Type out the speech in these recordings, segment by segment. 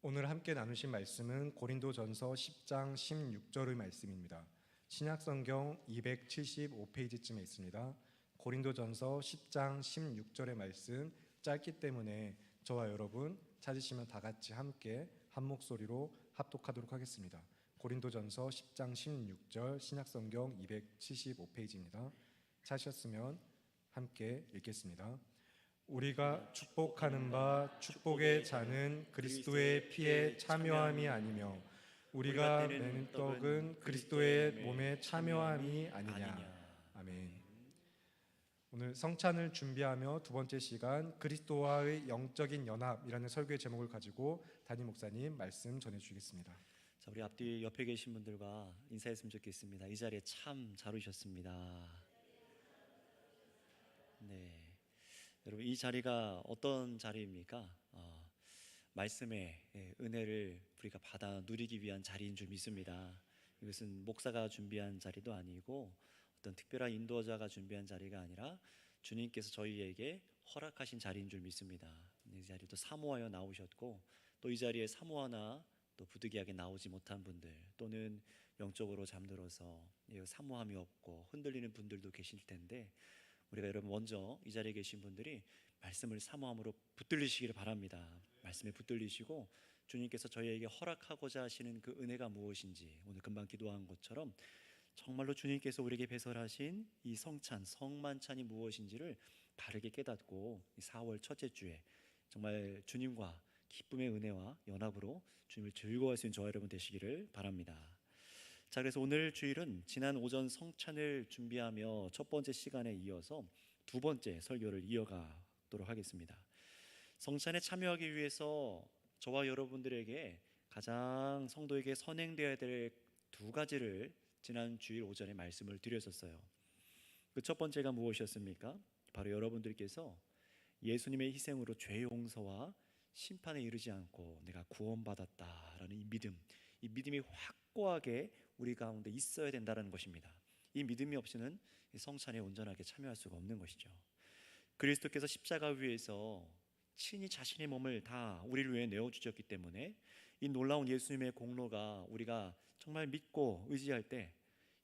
오늘 함께 나누신 말씀은 고린도전서 10장 16절의 말씀입니다. 신약성경 275페이지쯤에 있습니다. 고린도전서 10장 16절의 말씀 짧기 때문에 저와 여러분 찾으시면 다 같이 함께 한 목소리로 합독하도록 하겠습니다. 고린도전서 10장 16절 신약성경 275페이지입니다. 찾으셨으면 함께 읽겠습니다. 우리가 축복하는 바 축복의 자는 그리스도의 피에 참여함이 아니며 우리가 내는 떡은 그리스도의 몸에 참여함이 아니냐. 아멘. 오늘 성찬을 준비하며 두 번째 시간 그리스도와의 영적인 연합이라는 설교의 제목을 가지고 담임 목사님 말씀 전해주시겠습니다. 자, 우리 앞뒤 옆에 계신 분들과 인사했으면 좋겠습니다. 이 자리에 참 잘 오셨습니다. 네. 여러분, 이 자리가 어떤 자리입니까? 말씀의 은혜를 우리가 받아 누리기 위한 자리인 줄 믿습니다. 이것은 목사가 준비한 자리도 아니고 어떤 특별한 인도자가 준비한 자리가 아니라 주님께서 저희에게 허락하신 자리인 줄 믿습니다. 이 자리도 사모하여 나오셨고, 또 이 자리에 사모하나 또 부득이하게 나오지 못한 분들, 또는 영적으로 잠들어서 사모함이 없고 흔들리는 분들도 계실 텐데, 우리가 여러분 먼저 이 자리에 계신 분들이 말씀을 사모함으로 붙들리시기를 바랍니다. 말씀에 붙들리시고 주님께서 저희에게 허락하고자 하시는 그 은혜가 무엇인지, 오늘 금방 기도한 것처럼 정말로 주님께서 우리에게 배설하신 이 성찬, 성만찬이 무엇인지를 바르게 깨닫고 이 4월 첫째 주에 정말 주님과 기쁨의 은혜와 연합으로 주님을 즐거워할 수 있는 저와 여러분 되시기를 바랍니다. 자, 그래서 오늘 주일은 지난 오전 성찬을 준비하며 첫 번째 시간에 이어서 두 번째 설교를 이어가도록 하겠습니다. 성찬에 참여하기 위해서 저와 여러분들에게 가장 성도에게 선행되어야 될 두 가지를 지난 주일 오전에 말씀을 드렸었어요. 그 첫 번째가 무엇이었습니까? 바로 여러분들께서 예수님의 희생으로 죄 용서와 심판에 이르지 않고 내가 구원받았다라는 이 믿음, 이 믿음이 확고하게 우리 가운데 있어야 된다는 것입니다. 이 믿음이 없이는 성찬에 온전하게 참여할 수가 없는 것이죠. 그리스도께서 십자가 위에서 친히 자신의 몸을 다 우리를 위해 내어주셨기 때문에 이 놀라운 예수님의 공로가 우리가 정말 믿고 의지할 때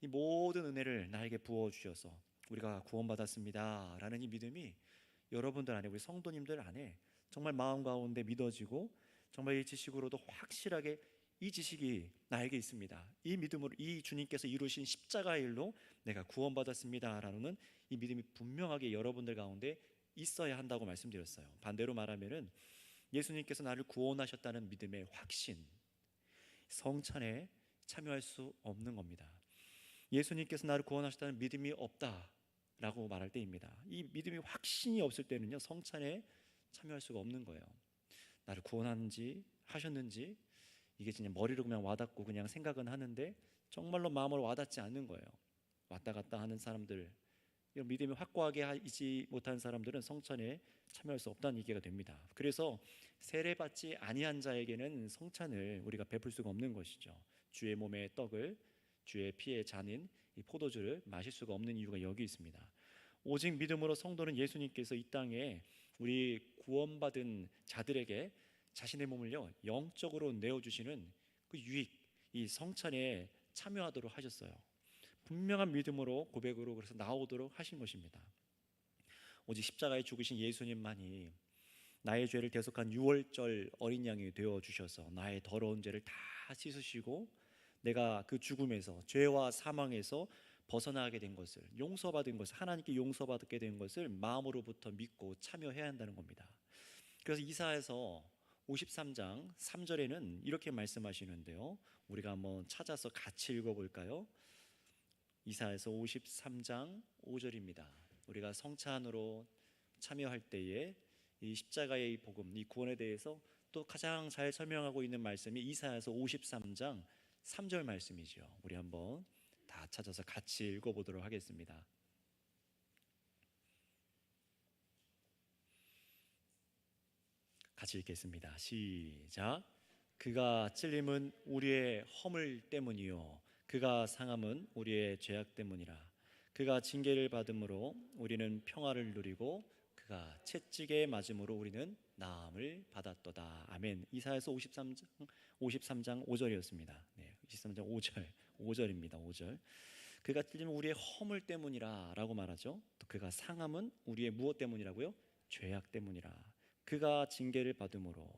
이 모든 은혜를 나에게 부어주셔서 우리가 구원받았습니다 라는 이 믿음이 여러분들 안에, 우리 성도님들 안에 정말 마음 가운데 믿어지고, 정말 이 지식으로도 확실하게 이 지식이 나에게 있습니다. 이 믿음으로, 이 주님께서 이루신 십자가의 일로 내가 구원받았습니다 라는 이 믿음이 분명하게 여러분들 가운데 있어야 한다고 말씀드렸어요. 반대로 말하면은 예수님께서 나를 구원하셨다는 믿음의 확신, 성찬에 참여할 수 없는 겁니다. 예수님께서 나를 구원하셨다는 믿음이 없다라고 말할 때입니다. 이 믿음이 확신이 없을 때는요, 성찬에 참여할 수가 없는 거예요. 나를 구원하는지 하셨는지 이게 진짜 머리로 그냥 와닿고 그냥 생각은 하는데 정말로 마음으로 와닿지 않는 거예요. 왔다 갔다 하는 사람들, 믿음이 확고하게 있지 못한 사람들은 성찬에 참여할 수 없다는 얘기가 됩니다. 그래서 세례받지 아니한 자에게는 성찬을 우리가 베풀 수가 없는 것이죠. 주의 몸의 떡을, 주의 피의 잔인 이 포도주를 마실 수가 없는 이유가 여기 있습니다. 오직 믿음으로 성도는 예수님께서 이 땅에 우리 구원받은 자들에게 자신의 몸을요 영적으로 내어주시는 그 유익, 이 성찬에 참여하도록 하셨어요. 분명한 믿음으로, 고백으로 그래서 나오도록 하신 것입니다. 오직 십자가에 죽으신 예수님만이 나의 죄를 대속한 유월절 어린 양이 되어주셔서 나의 더러운 죄를 다 씻으시고 내가 그 죽음에서, 죄와 사망에서 벗어나게 된 것을, 용서받은 것을, 하나님께 용서받게 된 것을 마음으로부터 믿고 참여해야 한다는 겁니다. 그래서 이사야서 53장 3절에는 이렇게 말씀하시는데요, 우리가 한번 찾아서 같이 읽어볼까요? 이사야서 53장 5절입니다. 우리가 성찬으로 참여할 때에 이 십자가의 복음, 이 구원에 대해서 또 가장 잘 설명하고 있는 말씀이 이사야서 53장 3절 말씀이죠. 우리 한번 다 찾아서 같이 읽어보도록 하겠습니다. 같이 읽겠습니다. 시작. 그가 찔림은 우리의 허물 때문이요 그가 상함은 우리의 죄악 때문이라. 그가 징계를 받음으로 우리는 평화를 누리고 그가 채찍에 맞음으로 우리는 나음을 받았도다. 아멘. 이사야서 53장 5절이었습니다. 네, 23장 5절입니다. 5절. 그가 찔림은 우리의 허물 때문이라라고 말하죠. 또 그가 상함은 우리의 무엇 때문이라고요? 죄악 때문이라. 그가 징계를 받음으로.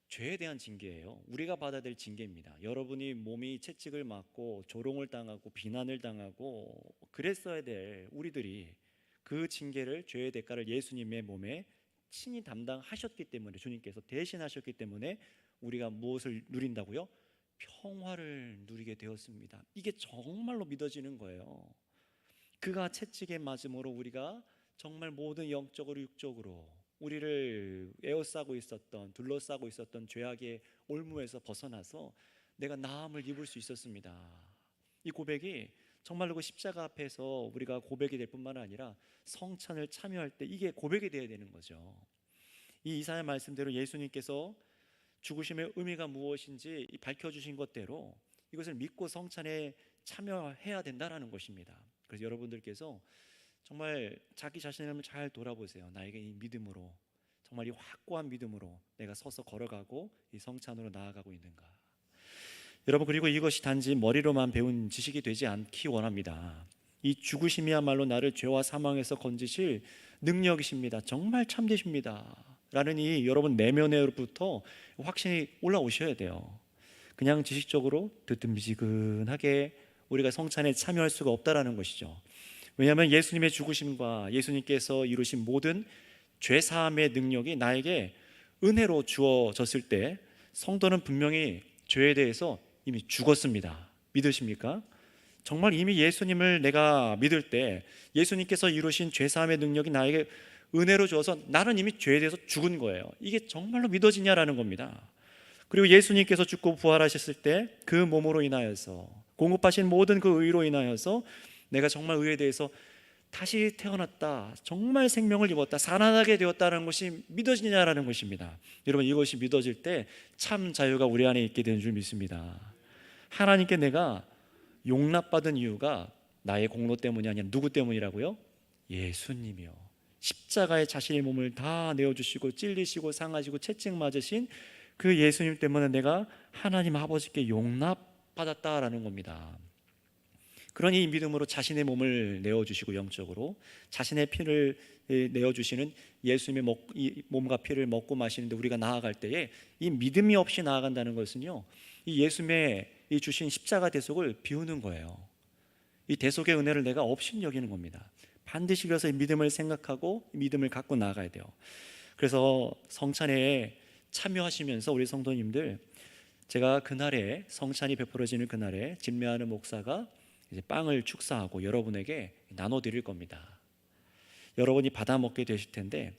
죄에 대한 징계예요. 우리가 받아야 될 징계입니다. 여러분이 몸이 채찍을 맞고 조롱을 당하고 비난을 당하고 그랬어야 될 우리들이 그 징계를, 죄의 대가를 예수님의 몸에 친히 담당하셨기 때문에, 주님께서 대신하셨기 때문에 우리가 무엇을 누린다고요? 평화를 누리게 되었습니다. 이게 정말로 믿어지는 거예요. 그가 채찍에 맞음으로 우리가 정말 모든 영적으로 육적으로 우리를 에워싸고 있었던, 둘러싸고 있었던 죄악의 올무에서 벗어나서 내가 나음을 입을 수 있었습니다. 이 고백이 정말로 그 십자가 앞에서 우리가 고백이 될 뿐만 아니라 성찬을 참여할 때 이게 고백이 되어야 되는 거죠. 이 이사야 말씀대로 예수님께서 죽으심의 의미가 무엇인지 밝혀주신 것대로 이것을 믿고 성찬에 참여해야 된다라는 것입니다. 그래서 여러분들께서 정말 자기 자신을 한번 잘 돌아보세요. 나에게 이 믿음으로, 정말 이 확고한 믿음으로 내가 서서 걸어가고 이 성찬으로 나아가고 있는가. 여러분, 그리고 이것이 단지 머리로만 배운 지식이 되지 않기 원합니다. 이 죽으심이야말로 나를 죄와 사망에서 건지실 능력이십니다. 정말 참되십니다 라는 이 여러분 내면으로부터 확신이 올라오셔야 돼요. 그냥 지식적으로 뜨뜻미지근하게 우리가 성찬에 참여할 수가 없다라는 것이죠. 왜냐하면 예수님의 죽으심과 예수님께서 이루신 모든 죄사함의 능력이 나에게 은혜로 주어졌을 때 성도는 분명히 죄에 대해서 이미 죽었습니다. 믿으십니까? 정말 이미 예수님을 내가 믿을 때 예수님께서 이루신 죄사함의 능력이 나에게 은혜로 주어서 나는 이미 죄에 대해서 죽은 거예요. 이게 정말로 믿어지냐라는 겁니다. 그리고 예수님께서 죽고 부활하셨을 때 그 몸으로 인하여서 공급하신 모든 그 의로 인하여서 내가 정말 의에 대해서 다시 태어났다, 정말 생명을 입었다, 살아나게 되었다는 것이 믿어지냐라는 것입니다. 여러분, 이것이 믿어질 때 참 자유가 우리 안에 있게 되는 줄 믿습니다. 하나님께 내가 용납받은 이유가 나의 공로 때문이 아니라 누구 때문이라고요? 예수님이요. 십자가에 자신의 몸을 다 내어주시고 찔리시고 상하시고 채찍 맞으신 그 예수님 때문에 내가 하나님 아버지께 용납받았다라는 겁니다. 그러니 이 믿음으로 자신의 몸을 내어주시고 영적으로 자신의 피를 내어주시는 예수님의 몸과 피를 먹고 마시는데 우리가 나아갈 때에 이 믿음이 없이 나아간다는 것은요, 이 예수님의 이 주신 십자가 대속을 비우는 거예요. 이 대속의 은혜를 내가 없이 여기는 겁니다. 반드시 그래서 이 믿음을 생각하고 이 믿음을 갖고 나아가야 돼요. 그래서 성찬에 참여하시면서 우리 성도님들, 제가 그날에 성찬이 베풀어지는 그날에 진매하는 목사가 이제 빵을 축사하고 여러분에게 나눠드릴 겁니다. 여러분이 받아 먹게 되실 텐데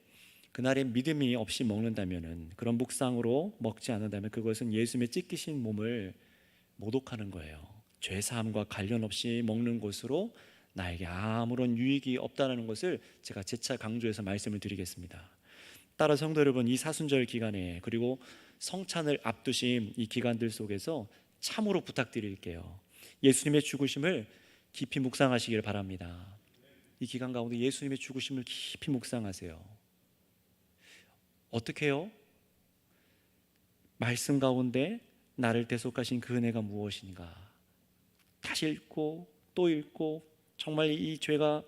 그날에 믿음이 없이 먹는다면은, 그런 묵상으로 먹지 않는다면 그것은 예수님의 찢기신 몸을 모독하는 거예요. 죄사함과 관련 없이 먹는 것으로 나에게 아무런 유익이 없다는 것을 제가 재차 강조해서 말씀을 드리겠습니다. 따라 성도 여러분, 이 사순절 기간에 그리고 성찬을 앞두신 이 기간들 속에서 참으로 부탁드릴게요. 예수님의 죽으심을 깊이 묵상하시길 바랍니다. 이 기간 가운데 예수님의 죽으심을 깊이 묵상하세요. 어떻게 해요? 말씀 가운데 나를 대속하신 그 은혜가 무엇인가 다시 읽고 또 읽고, 정말 이 죄가,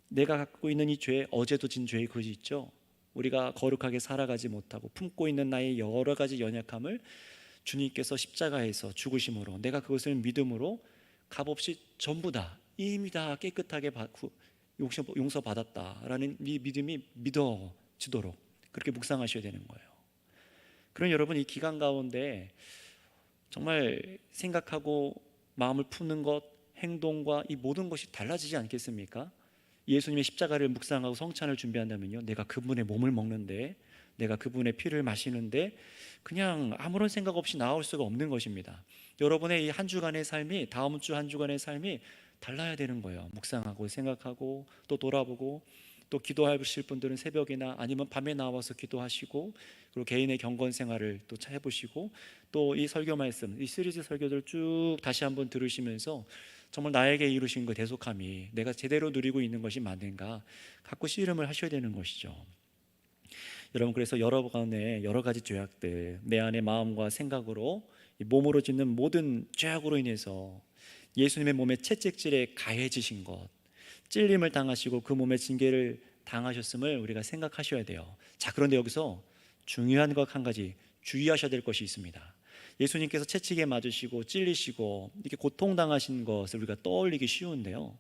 내가 갖고 있는 이 죄, 어제도 진 죄의 그릇이 있죠. 우리가 거룩하게 살아가지 못하고 품고 있는 나의 여러 가지 연약함을 주님께서 십자가에서 죽으심으로 내가 그것을 믿음으로 값없이 전부 다 이미 다 깨끗하게 용서받았다라는 이 믿음이 믿어지도록 그렇게 묵상하셔야 되는 거예요. 그럼 여러분, 이 기간 가운데 정말 생각하고 마음을 푸는 것, 행동과 이 모든 것이 달라지지 않겠습니까? 예수님의 십자가를 묵상하고 성찬을 준비한다면요, 내가 그분의 몸을 먹는데, 내가 그분의 피를 마시는데 그냥 아무런 생각 없이 나올 수가 없는 것입니다. 여러분의 이 한 주간의 삶이 다음 주 한 주간의 삶이 달라야 되는 거예요. 묵상하고 생각하고 또 돌아보고, 또 기도하실 분들은 새벽이나 아니면 밤에 나와서 기도하시고, 그리고 개인의 경건 생활을 또 해보시고, 또 이 설교 말씀, 이 시리즈 설교들 쭉 다시 한번 들으시면서 정말 나에게 이루신 그 대속함이 내가 제대로 누리고 있는 것이 맞는가 갖고 씨름을 하셔야 되는 것이죠. 여러분, 그래서 여러분의 여러 가지 죄악들, 내 안의 마음과 생각으로 이 몸으로 짓는 모든 죄악으로 인해서 예수님의 몸에 채찍질에 가해지신 것, 찔림을 당하시고 그 몸의 징계를 당하셨음을 우리가 생각하셔야 돼요. 자, 그런데 여기서 중요한 것 한 가지 주의하셔야 될 것이 있습니다. 예수님께서 채찍에 맞으시고 찔리시고 이렇게 고통당하신 것을 우리가 떠올리기 쉬운데요,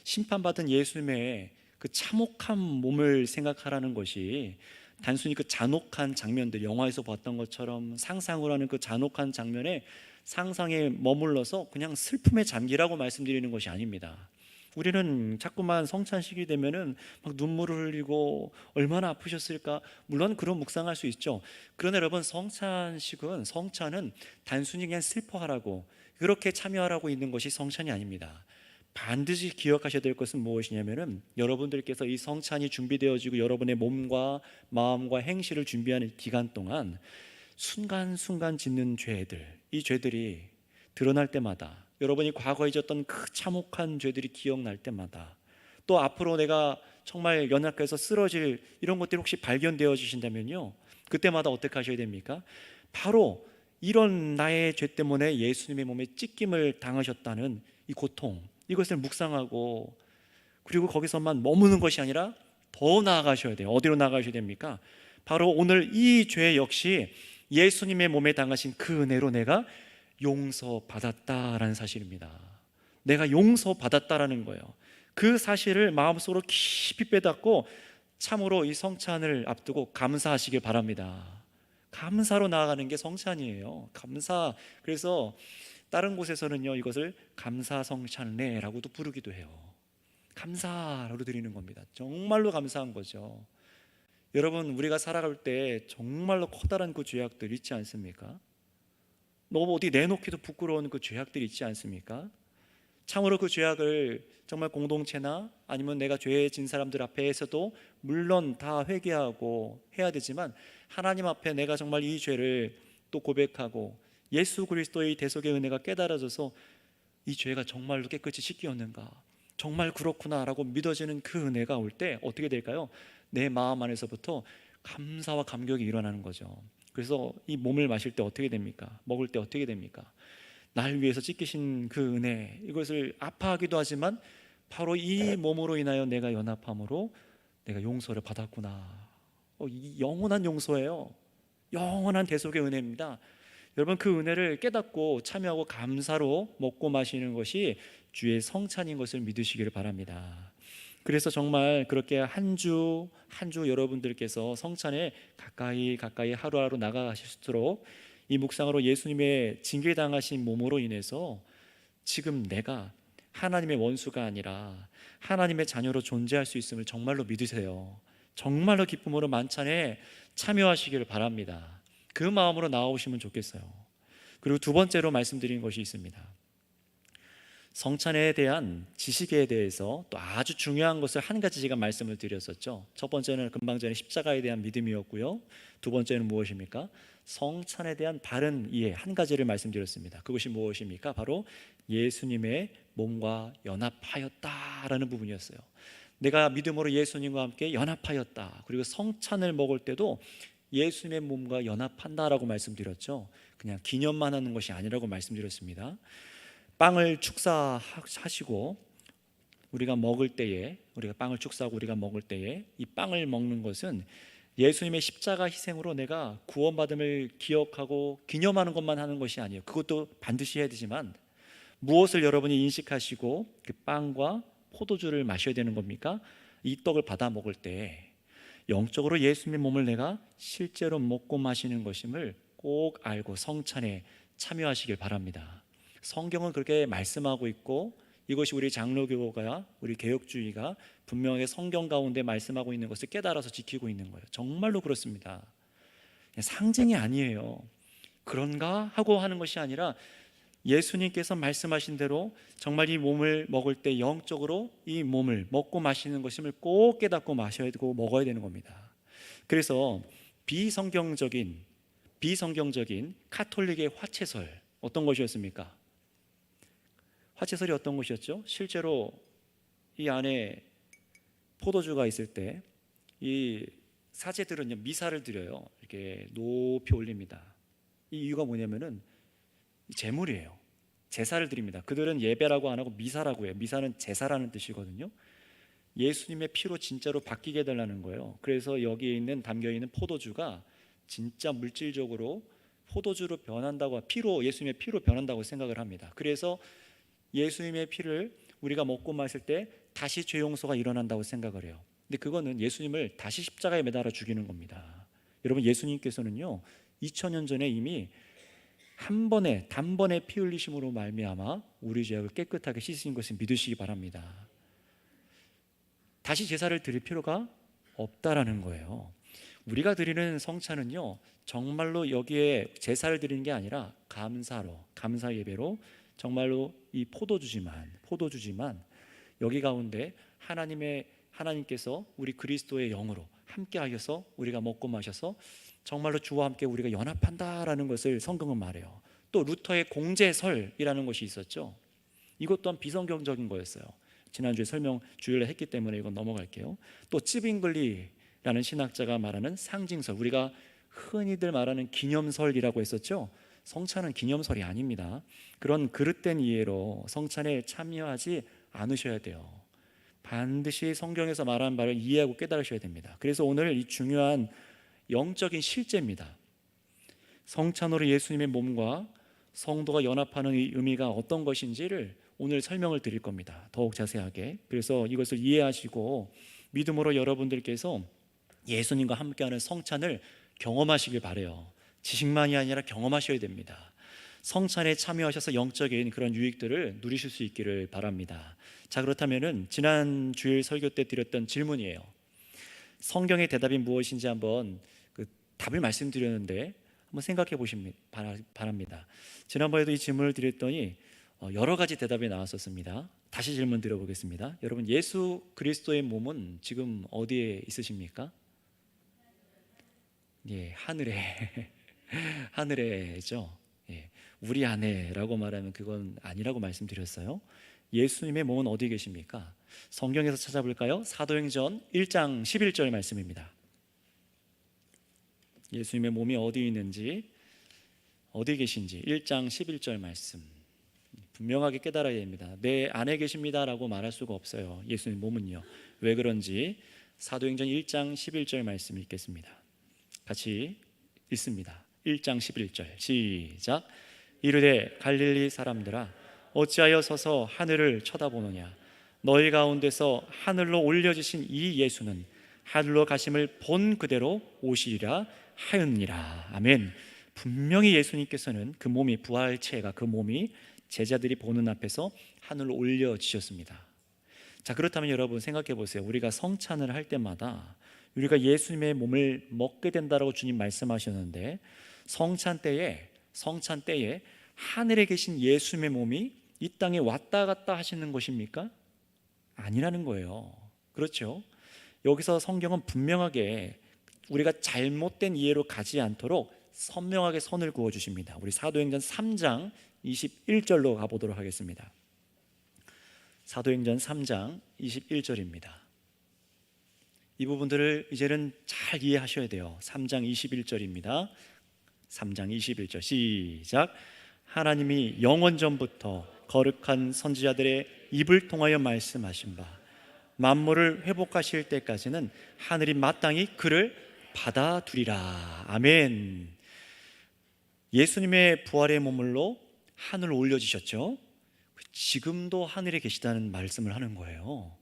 심판받은 예수님의 그 참혹한 몸을 생각하라는 것이 단순히 그 잔혹한 장면들, 영화에서 봤던 것처럼 상상을 하는 그 잔혹한 장면에 상상에 머물러서 그냥 슬픔에 잠기라고 말씀드리는 것이 아닙니다. 우리는 자꾸만 성찬식이 되면은 막 눈물을 흘리고 얼마나 아프셨을까, 물론 그런 묵상할 수 있죠. 그러나 여러분, 성찬은 단순히 그냥 슬퍼하라고, 그렇게 참여하라고 있는 것이 성찬이 아닙니다. 반드시 기억하셔야 될 것은 무엇이냐면은, 여러분들께서 이 성찬이 준비되어지고 여러분의 몸과 마음과 행실을 준비하는 기간 동안 순간순간 짓는 죄들, 이 죄들이 드러날 때마다, 여러분이 과거에 졌던 그 참혹한 죄들이 기억날 때마다, 또 앞으로 내가 정말 연약해서 쓰러질 이런 것들이 혹시 발견되어지신다면요, 그때마다 어떻게 하셔야 됩니까? 바로 이런 나의 죄 때문에 예수님의 몸에 찢김을 당하셨다는 이 고통, 이것을 묵상하고, 그리고 거기서만 머무는 것이 아니라 더 나아가셔야 돼요. 어디로 나아가셔야 됩니까? 바로 오늘 이 죄 역시 예수님의 몸에 당하신 그 은혜로 내가 용서받았다라는 사실입니다. 내가 용서받았다라는 거예요. 그 사실을 마음속으로 깊이 빼닫고 참으로 이 성찬을 앞두고 감사하시길 바랍니다. 감사로 나아가는 게 성찬이에요. 감사. 그래서 다른 곳에서는요, 이것을 감사성찬례라고도 부르기도 해요. 감사로 드리는 겁니다. 정말로 감사한 거죠. 여러분, 우리가 살아갈 때 정말로 커다란 그 죄악들 있지 않습니까? 너무 어디 내놓기도 부끄러운 그 죄악들이 있지 않습니까? 참으로 그 죄악을 정말 공동체나 아니면 내가 죄 진 사람들 앞에서도 물론 다 회개하고 해야 되지만, 하나님 앞에 내가 정말 이 죄를 또 고백하고 예수 그리스도의 대속의 은혜가 깨달아져서 이 죄가 정말로 깨끗이 씻기었는가, 정말 그렇구나 라고 믿어지는 그 은혜가 올 때 어떻게 될까요? 내 마음 안에서부터 감사와 감격이 일어나는 거죠. 그래서 이 몸을 마실 때 어떻게 됩니까? 먹을 때 어떻게 됩니까? 날 위해서 찢기신 그 은혜, 이것을 아파하기도 하지만 바로 이 몸으로 인하여 내가 연합함으로 내가 용서를 받았구나. 이 영원한 용서예요. 영원한 대속의 은혜입니다. 여러분, 그 은혜를 깨닫고 참여하고 감사로 먹고 마시는 것이 주의 성찬인 것을 믿으시기를 바랍니다. 그래서 정말 그렇게 한 주 한 주 여러분들께서 성찬에 가까이 하루하루 나아가실수록 이 묵상으로 예수님의 징계당하신 몸으로 인해서 지금 내가 하나님의 원수가 아니라 하나님의 자녀로 존재할 수 있음을 정말로 믿으세요. 정말로 기쁨으로 만찬에 참여하시기를 바랍니다. 그 마음으로 나아오시면 좋겠어요. 그리고 두 번째로 말씀드린 것이 있습니다. 성찬에 대한 지식에 대해서 또 아주 중요한 것을 한 가지 제가 말씀을 드렸었죠. 첫 번째는 금방 전에 십자가에 대한 믿음이었고요, 두 번째는 무엇입니까? 성찬에 대한 바른 이해, 한 가지를 말씀드렸습니다. 그것이 무엇입니까? 바로 예수님의 몸과 연합하였다라는 부분이었어요. 내가 믿음으로 예수님과 함께 연합하였다. 그리고 성찬을 먹을 때도 예수님의 몸과 연합한다라고 말씀드렸죠. 그냥 기념만 하는 것이 아니라고 말씀드렸습니다. 빵을 축사하시고 우리가 먹을 때에, 우리가 빵을 축사하고 우리가 먹을 때에 이 빵을 먹는 것은 예수님의 십자가 희생으로 내가 구원받음을 기억하고 기념하는 것만 하는 것이 아니에요. 그것도 반드시 해야 되지만, 무엇을 여러분이 인식하시고 그 빵과 포도주를 마셔야 되는 겁니까? 이 떡을 받아 먹을 때 영적으로 예수님의 몸을 내가 실제로 먹고 마시는 것임을 꼭 알고 성찬에 참여하시길 바랍니다. 성경은 그렇게 말씀하고 있고, 이것이 우리 장로교가, 우리 개혁주의가 분명하게 성경 가운데 말씀하고 있는 것을 깨달아서 지키고 있는 거예요. 정말로 그렇습니다. 상징이 아니에요. 그런가 하고 하는 것이 아니라 예수님께서 말씀하신 대로 정말 이 몸을 먹을 때 영적으로 이 몸을 먹고 마시는 것임을 꼭 깨닫고 마셔야 되고 먹어야 되는 겁니다. 그래서 비성경적인 카톨릭의 화채설, 어떤 것이었습니까? 화채설이 어떤 것이었죠? 실제로 이 안에 포도주가 있을 때 이 사제들은요 미사를 드려요. 이렇게 높이 올립니다. 이 이유가 뭐냐면은 제물이에요. 제사를 드립니다. 그들은 예배라고 안 하고 미사라고 해요. 미사는 제사라는 뜻이거든요. 예수님의 피로 진짜로 바뀌게 해달라는 거예요. 그래서 여기에 있는 담겨 있는 포도주가 진짜 물질적으로 포도주로 변한다고, 피로, 예수님의 피로 변한다고 생각을 합니다. 그래서 예수님의 피를 우리가 먹고 마실 때 다시 죄 용서가 일어난다고 생각을 해요. 근데 그거는 예수님을 다시 십자가에 매달아 죽이는 겁니다. 여러분, 예수님께서는요 2000년 전에 이미 한 번에 단번에 피 흘리심으로 말미암아 우리 죄악을 깨끗하게 씻으신 것을 믿으시기 바랍니다. 다시 제사를 드릴 필요가 없다라는 거예요. 우리가 드리는 성찬은요 정말로 여기에 제사를 드리는 게 아니라 감사로, 감사 예배로 정말로 이 포도주지만 여기 가운데 하나님께서 우리 그리스도의 영으로 함께 하셔서 우리가 먹고 마셔서 정말로 주와 함께 우리가 연합한다라는 것을 성경은 말해요. 또 루터의 공제설이라는 것이 있었죠. 이것 또한 비성경적인 거였어요. 지난주에 주일에 했기 때문에 이건 넘어갈게요. 또 찌빙글리라는 신학자가 말하는 상징설, 우리가 흔히들 말하는 기념설이라고 했었죠. 성찬은 기념설이 아닙니다. 그런 그릇된 이해로 성찬에 참여하지 않으셔야 돼요. 반드시 성경에서 말하는 바를 이해하고 깨달으셔야 됩니다. 그래서 오늘 이 중요한 영적인 실제입니다. 성찬으로 예수님의 몸과 성도가 연합하는 이 의미가 어떤 것인지를 오늘 설명을 드릴 겁니다. 더욱 자세하게. 그래서 이것을 이해하시고 믿음으로 여러분들께서 예수님과 함께하는 성찬을 경험하시길 바라요. 지식만이 아니라 경험하셔야 됩니다. 성찬에 참여하셔서 영적인 그런 유익들을 누리실 수 있기를 바랍니다. 자, 그렇다면은 지난 주일 설교 때 드렸던 질문이에요. 성경의 대답이 무엇인지 한번 그 답을 말씀드렸는데 한번 생각해 보시기 바랍니다. 지난번에도 이 질문을 드렸더니 여러 가지 대답이 나왔었습니다. 다시 질문 드려보겠습니다. 여러분, 예수 그리스도의 몸은 지금 어디에 있으십니까? 예, 하늘에 하늘에죠. 예, 우리 안에라고 말하면 그건 아니라고 말씀드렸어요. 예수님의 몸은 어디 계십니까? 성경에서 찾아볼까요? 사도행전 1장 11절 말씀입니다. 예수님의 몸이 어디 있는지, 어디 계신지 1장 11절 말씀 분명하게 깨달아야 됩니다. 내 안에 계십니다라고 말할 수가 없어요. 예수님 몸은요. 왜 그런지 사도행전 1장 11절 말씀 읽겠습니다. 같이 읽습니다. 1장 11절 시작. 이르되 갈릴리 사람들아 어찌하여 서서 하늘을 쳐다보느냐. 너희 가운데서 하늘로 올려지신 이 예수는 하늘로 가심을 본 그대로 오시리라 하였느니라. 아멘. 분명히 예수님께서는 그 몸이, 부활체가 그 몸이 제자들이 보는 앞에서 하늘로 올려지셨습니다. 자, 그렇다면 여러분 생각해 보세요. 우리가 성찬을 할 때마다 우리가 예수님의 몸을 먹게 된다라고 주님 말씀하셨는데 성찬 때에 하늘에 계신 예수님의 몸이 이 땅에 왔다 갔다 하시는 것입니까? 아니라는 거예요. 그렇죠? 여기서 성경은 분명하게 우리가 잘못된 이해로 가지 않도록 선명하게 선을 그어 주십니다. 우리 사도행전 3장 21절로 가보도록 하겠습니다. 사도행전 3장 21절입니다. 이 부분들을 이제는 잘 이해하셔야 돼요. 3장 21절입니다. 3장 21절 시작. 하나님이 영원 전부터 거룩한 선지자들의 입을 통하여 말씀하신 바 만물을 회복하실 때까지는 하늘이 마땅히 그를 받아두리라. 아멘. 예수님의 부활의 몸물로 하늘로 올려지셨죠. 지금도 하늘에 계시다는 말씀을 하는 거예요.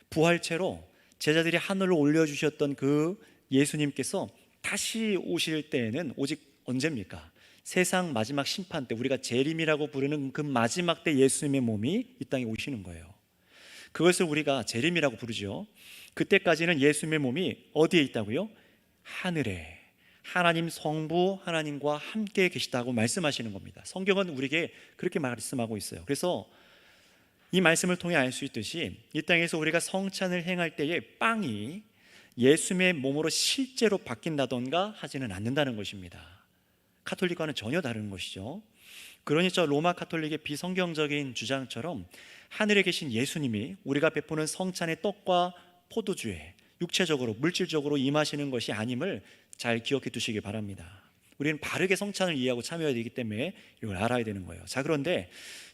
부활체로 제자들이 하늘로 올려주셨던 그 예수님께서 다시 오실 때에는 오직 언제입니까? 세상 마지막 심판 때, 우리가 재림이라고 부르는 그 마지막 때 예수님의 몸이 이 땅에 오시는 거예요. 그것을 우리가 재림이라고 부르죠. 그때까지는 예수님의 몸이 어디에 있다고요? 하늘에 하나님 성부 하나님과 함께 계시다고 말씀하시는 겁니다. 성경은 우리에게 그렇게 말씀하고 있어요. 그래서 이 말씀을 통해 알 수 있듯이 이 땅에서 우리가 성찬을 행할 때에 빵이 예수님의 몸으로 실제로 바뀐다던가 하지는 않는다는 것입니다. 카톨릭과는 전혀 다른 것이죠. 그러니 저 로마 가톨릭의 비성경적인 주장처럼 하늘에 계신 예수님이 우리가 베푸는 성찬의 떡과 포도주에 육체적으로 물질적으로 임하시는 것이 아님을 잘 기억해 두시기 바랍니다. 우리는 바르게 성찬을 이해하고 참여해야 되기 때문에 이걸 알아야 되는 거예요. 자, 그런데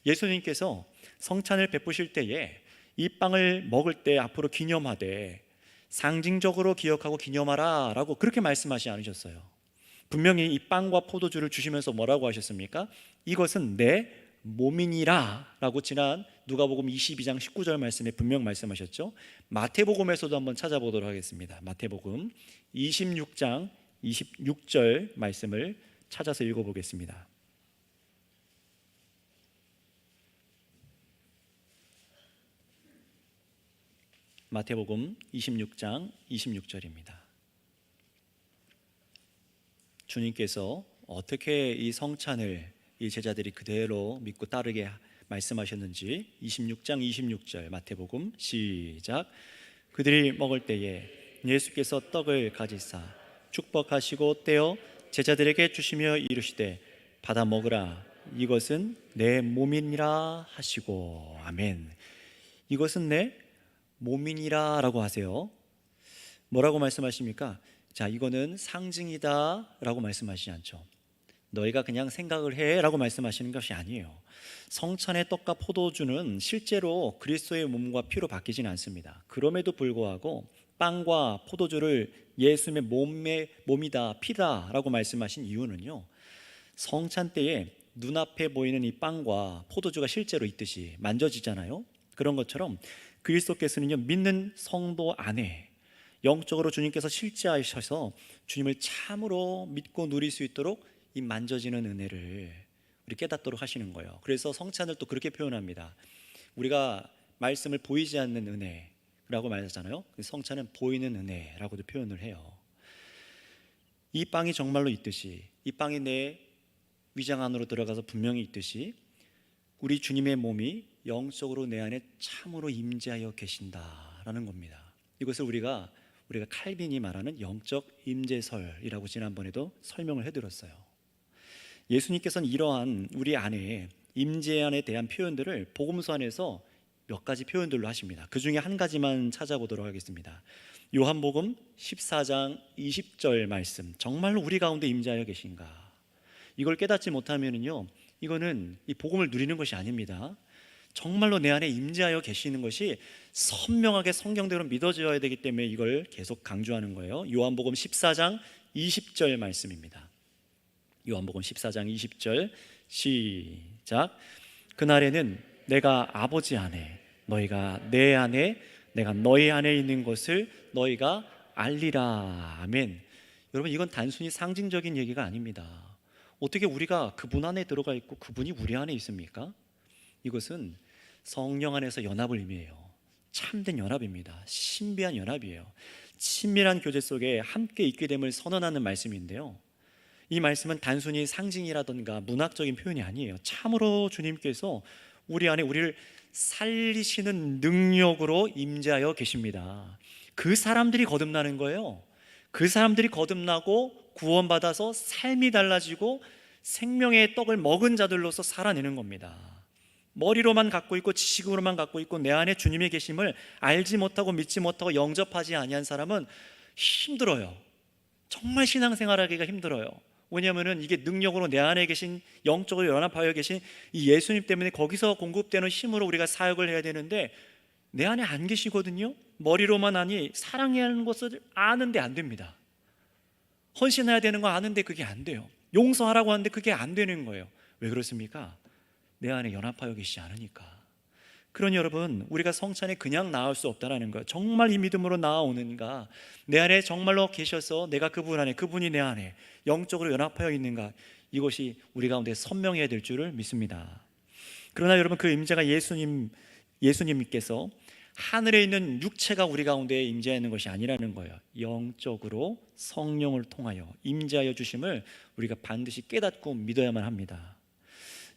예수님께서 성찬을 베푸실 때에 이 빵을 먹을 때 앞으로 기념하되 상징적으로 기억하고 기념하라 라고 그렇게 말씀하시지 않으셨어요. 분명히 이 빵과 포도주를 주시면서 뭐라고 하셨습니까? 이것은 내 몸이니라 라고 지난 누가복음 22장 19절 말씀에 분명 말씀하셨죠. 마태복음에서도 한번 찾아보도록 하겠습니다. 마태복음 26장 26절 말씀을 찾아서 읽어보겠습니다. 마태복음 26장 26절입니다. 주님께서 어떻게 이 성찬을 이 제자들이 그대로 믿고 따르게 말씀하셨는지 26장 26절 마태복음 시작. 그들이 먹을 때에 예수께서 떡을 가지사 축복하시고 떼어 제자들에게 주시며 이르시되 받아 먹으라 이것은 내 몸이니라 하시고 아멘. 이것은 내 몸이니라 라고 하세요. 뭐라고 말씀하십니까? 자, 이거는 상징이다 라고 말씀하시지 않죠. 너희가 그냥 생각을 해 라고 말씀하시는 것이 아니에요. 성찬의 떡과 포도주는 실제로 그리스도의 몸과 피로 바뀌지는 않습니다. 그럼에도 불구하고 빵과 포도주를 예수님의 몸이다 피다 라고 말씀하신 이유는요, 성찬 때에 눈앞에 보이는 이 빵과 포도주가 실제로 있듯이 만져지잖아요. 그런 것처럼 그리스도께서는요, 믿는 성도 안에 영적으로 주님께서 실제하셔서 주님을 참으로 믿고 누릴 수 있도록 이 만져지는 은혜를 우리 깨닫도록 하시는 거예요. 그래서 성찬을 또 그렇게 표현합니다. 우리가 말씀을 보이지 않는 은혜라고 말하잖아요. 성찬은 보이는 은혜라고도 표현을 해요. 이 빵이 정말로 있듯이, 이 빵이 내 위장 안으로 들어가서 분명히 있듯이 우리 주님의 몸이 영적으로 내 안에 참으로 임재하여 계신다라는 겁니다. 이것을 우리가 칼빈이 말하는 영적 임재설이라고 지난번에도 설명을 해드렸어요. 예수님께서는 이러한 우리 안에 임재안에 대한 표현들을 복음서 안에서 몇 가지 표현들로 하십니다. 그 중에 한 가지만 찾아보도록 하겠습니다. 요한복음 14장 20절 말씀, 정말로 우리 가운데 임재하여 계신가? 이걸 깨닫지 못하면요, 이거는 이 복음을 누리는 것이 아닙니다. 정말로 내 안에 임재하여 계시는 것이 선명하게 성경대로 믿어져야 되기 때문에 이걸 계속 강조하는 거예요. 요한복음 14장 20절 말씀입니다. 요한복음 14장 20절 시작. 그날에는 내가 아버지 안에 너희가 내 안에 내가 너희 안에 있는 것을 너희가 알리라. 아멘. 여러분, 이건 단순히 상징적인 얘기가 아닙니다. 어떻게 우리가 그분 안에 들어가 있고 그분이 우리 안에 있습니까? 이것은 성령 안에서 연합을 의미해요. 참된 연합입니다. 신비한 연합이에요. 친밀한 교제 속에 함께 있게 됨을 선언하는 말씀인데요, 이 말씀은 단순히 상징이라든가 문학적인 표현이 아니에요. 참으로 주님께서 우리 안에 우리를 살리시는 능력으로 임재하여 계십니다. 그 사람들이 거듭나는 거예요. 그 사람들이 거듭나고 구원받아서 삶이 달라지고 생명의 떡을 먹은 자들로서 살아내는 겁니다. 머리로만 갖고 있고 지식으로만 갖고 있고 내 안에 주님의 계심을 알지 못하고 믿지 못하고 영접하지 아니한 사람은 힘들어요. 정말 신앙생활하기가 힘들어요. 왜냐하면 이게 능력으로 내 안에 계신, 영적으로 연합하여 계신 이 예수님 때문에 거기서 공급되는 힘으로 우리가 사역을 해야 되는데 내 안에 안 계시거든요. 머리로만 아니 사랑해야 하는 것을 아는데 안 됩니다. 헌신해야 되는 거 아는데 그게 안 돼요. 용서하라고 하는데 그게 안 되는 거예요. 왜 그렇습니까? 내 안에 연합하여 계시지 않으니까. 그러니 여러분, 우리가 성찬에 그냥 나올 수 없다는 거예요. 정말 이 믿음으로 나아오는가, 내 안에 정말로 계셔서 내가 그분 안에, 그분이 내 안에 영적으로 연합하여 있는가, 이것이 우리 가운데 선명해야 될 줄을 믿습니다. 그러나 여러분, 그 임재가 예수님께서 하늘에 있는 육체가 우리 가운데 임재하는 것이 아니라는 거예요. 영적으로 성령을 통하여 임재하여 주심을 우리가 반드시 깨닫고 믿어야만 합니다.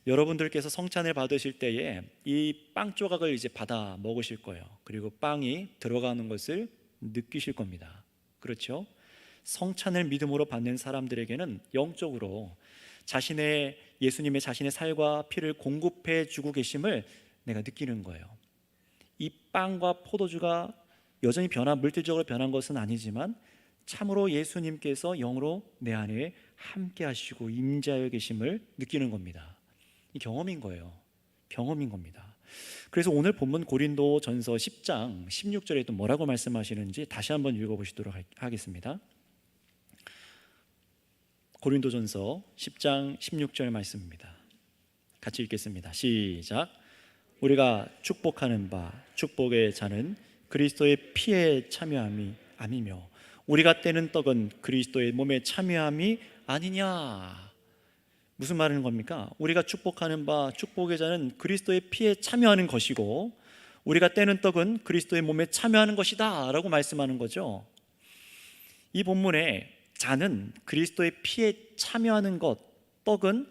여러분들께서 성찬을 받으실 때에 이 빵 조각을 이제 받아 먹으실 거예요. 그리고 빵이 들어가는 것을 느끼실 겁니다. 그렇죠? 성찬을 믿음으로 받는 사람들에게는 영적으로 예수님의 자신의 살과 피를 공급해 주고 계심을 내가 느끼는 거예요. 이 빵과 포도주가 여전히 물질적으로 변한 것은 아니지만 참으로 예수님께서 영으로 내 안에 함께 하시고 임재하여 계심을 느끼는 겁니다. 이 경험인 거예요. 경험인 겁니다. 그래서 오늘 본문 고린도전서 10장 16절에 또 뭐라고 말씀하시는지 다시 한번 읽어보시도록 하겠습니다. 고린도전서 10장 16절 말씀입니다. 같이 읽겠습니다. 시작. 우리가 축복하는 바 축복의 자는 그리스도의 피에 참여함이 아니며 우리가 떼는 떡은 그리스도의 몸에 참여함이 아니냐. 무슨 말하는 겁니까? 우리가 축복하는 바 축복의 자는 그리스도의 피에 참여하는 것이고 우리가 떼는 떡은 그리스도의 몸에 참여하는 것이다 라고 말씀하는 거죠. 이 본문에 자는 그리스도의 피에 참여하는 것, 떡은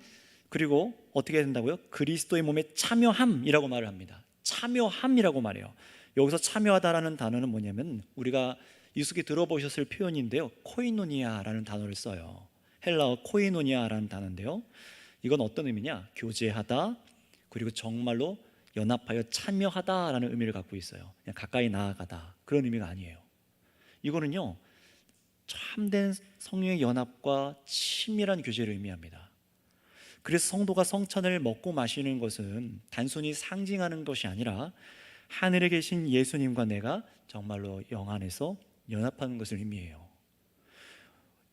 그리고 어떻게 된다고요? 그리스도의 몸에 참여함이라고 말을 합니다. 참여함이라고 말해요. 여기서 참여하다라는 단어는 뭐냐면 우리가 익숙히 들어보셨을 표현인데요, 코이노니아라는 단어를 써요. 헬라어 코이노니아라는 단어인데요, 이건 어떤 의미냐? 교제하다, 그리고 정말로 연합하여 참여하다라는 의미를 갖고 있어요. 그냥 가까이 나아가다 그런 의미가 아니에요. 이거는요, 참된 성령의 연합과 친밀한 교제를 의미합니다. 그래서 성도가 성찬을 먹고 마시는 것은 단순히 상징하는 것이 아니라 하늘에 계신 예수님과 내가 정말로 영 안에서 연합하는 것을 의미해요.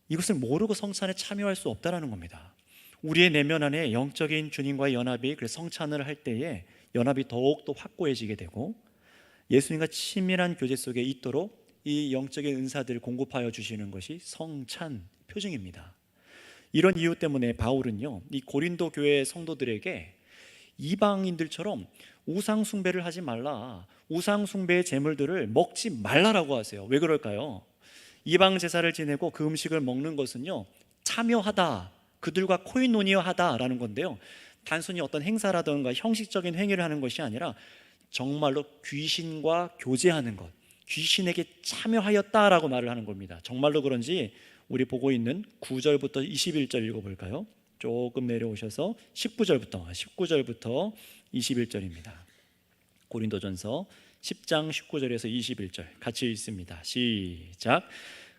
이것을 모르고 성찬에 참여할 수 없다는 겁니다. 우리의 내면 안에 영적인 주님과의 연합이, 그래서 성찬을 할 때에 연합이 더욱더 확고해지게 되고 예수님과 친밀한 교제 속에 있도록 이 영적인 은사들을 공급하여 주시는 것이 성찬 표징입니다. 이런 이유 때문에 바울은요, 이 고린도 교회 성도들에게 이방인들처럼 우상 숭배를 하지 말라, 우상 숭배의 제물들을 먹지 말라라고 하세요. 왜 그럴까요? 이방 제사를 지내고 그 음식을 먹는 것은요, 참여하다, 그들과 코이노니아 하다라는 건데요, 단순히 어떤 행사라든가 형식적인 행위를 하는 것이 아니라 정말로 귀신과 교제하는 것, 귀신에게 참여하였다라고 말을 하는 겁니다. 정말로 그런지 우리 보고 있는 9절부터 21절 읽어볼까요? 조금 내려오셔서 19절부터 21절입니다. 고린도전서 10장 19절에서 21절 같이 읽습니다. 시작.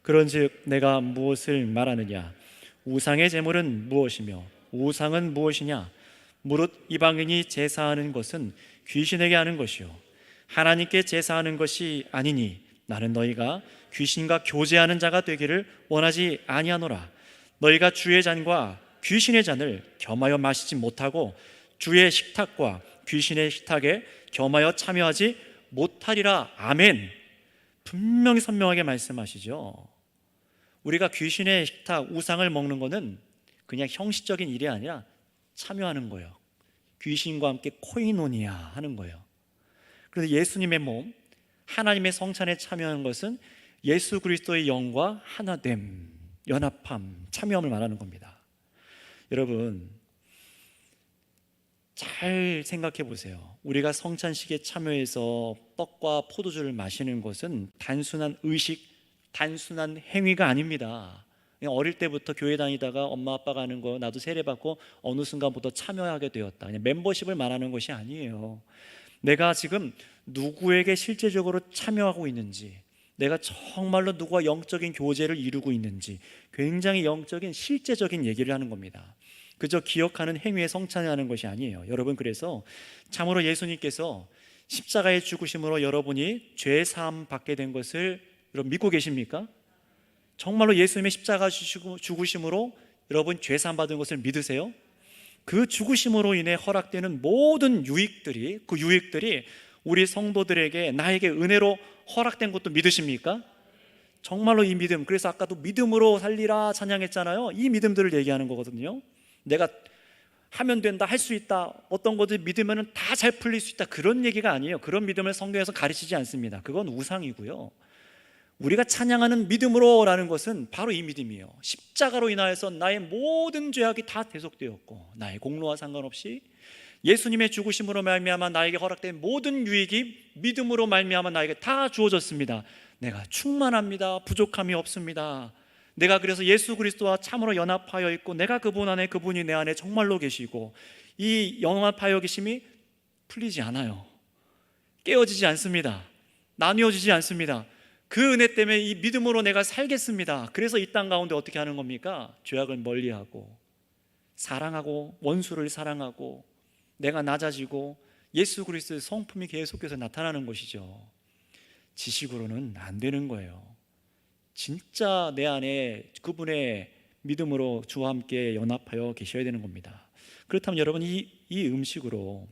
그런즉 내가 무엇을 말하느냐? 우상의 제물은 무엇이며 우상은 무엇이냐? 무릇 이방인이 제사하는 것은 귀신에게 하는 것이요 하나님께 제사하는 것이 아니니 나는 너희가 귀신과 교제하는 자가 되기를 원하지 아니하노라. 너희가 주의 잔과 귀신의 잔을 겸하여 마시지 못하고 주의 식탁과 귀신의 식탁에 겸하여 참여하지 못하리라. 아멘. 분명히 선명하게 말씀하시죠. 우리가 귀신의 식탁, 우상을 먹는 것은 그냥 형식적인 일이 아니라 참여하는 거예요. 귀신과 함께 코이노니아 하는 거예요. 그래서 예수님의 몸, 하나님의 성찬에 참여하는 것은 예수 그리스도의 영과 하나됨, 연합함, 참여함을 말하는 겁니다. 여러분, 잘 생각해 보세요. 우리가 성찬식에 참여해서 떡과 포도주를 마시는 것은 단순한 의식, 단순한 행위가 아닙니다. 그냥 어릴 때부터 교회 다니다가 엄마 아빠가 하는 거 나도 세례받고 어느 순간부터 참여하게 되었다, 그냥 멤버십을 말하는 것이 아니에요. 내가 지금 누구에게 실제적으로 참여하고 있는지, 내가 정말로 누구와 영적인 교제를 이루고 있는지, 굉장히 영적인 실제적인 얘기를 하는 겁니다. 그저 기억하는 행위에 성찬하는 것이 아니에요. 여러분, 그래서 참으로 예수님께서 십자가의 죽으심으로 여러분이 죄 사함 받게 된 것을 여러분 믿고 계십니까? 정말로 예수님의 십자가 죽으심으로 여러분 죄 사함 받은 것을 믿으세요? 그 죽으심으로 인해 허락되는 모든 유익들이, 그 유익들이 우리 성도들에게, 나에게 은혜로 허락된 것도 믿으십니까? 정말로 이 믿음, 그래서 아까도 믿음으로 살리라 찬양했잖아요. 이 믿음들을 얘기하는 거거든요. 내가 하면 된다, 할 수 있다, 어떤 것을 믿으면 다 잘 풀릴 수 있다, 그런 얘기가 아니에요. 그런 믿음을 성경에서 가르치지 않습니다. 그건 우상이고요. 우리가 찬양하는 믿음으로라는 것은 바로 이 믿음이에요. 십자가로 인하여서 나의 모든 죄악이 다 대속되었고, 나의 공로와 상관없이 예수님의 죽으심으로 말미암아 나에게 허락된 모든 유익이 믿음으로 말미암아 나에게 다 주어졌습니다. 내가 충만합니다. 부족함이 없습니다. 내가 그래서 예수 그리스도와 참으로 연합하여 있고 내가 그분 안에 그분이 내 안에 정말로 계시고 이 연합하여 계심이 풀리지 않아요. 깨어지지 않습니다. 나뉘어지지 않습니다. 그 은혜 때문에 이 믿음으로 내가 살겠습니다. 그래서 이 땅 가운데 어떻게 하는 겁니까? 죄악을 멀리하고 사랑하고 원수를 사랑하고 내가 낮아지고 예수 그리스도의 성품이 계속해서 나타나는 것이죠. 지식으로는 안 되는 거예요. 진짜 내 안에 그분의 믿음으로 주와 함께 연합하여 계셔야 되는 겁니다. 그렇다면 여러분 이 음식으로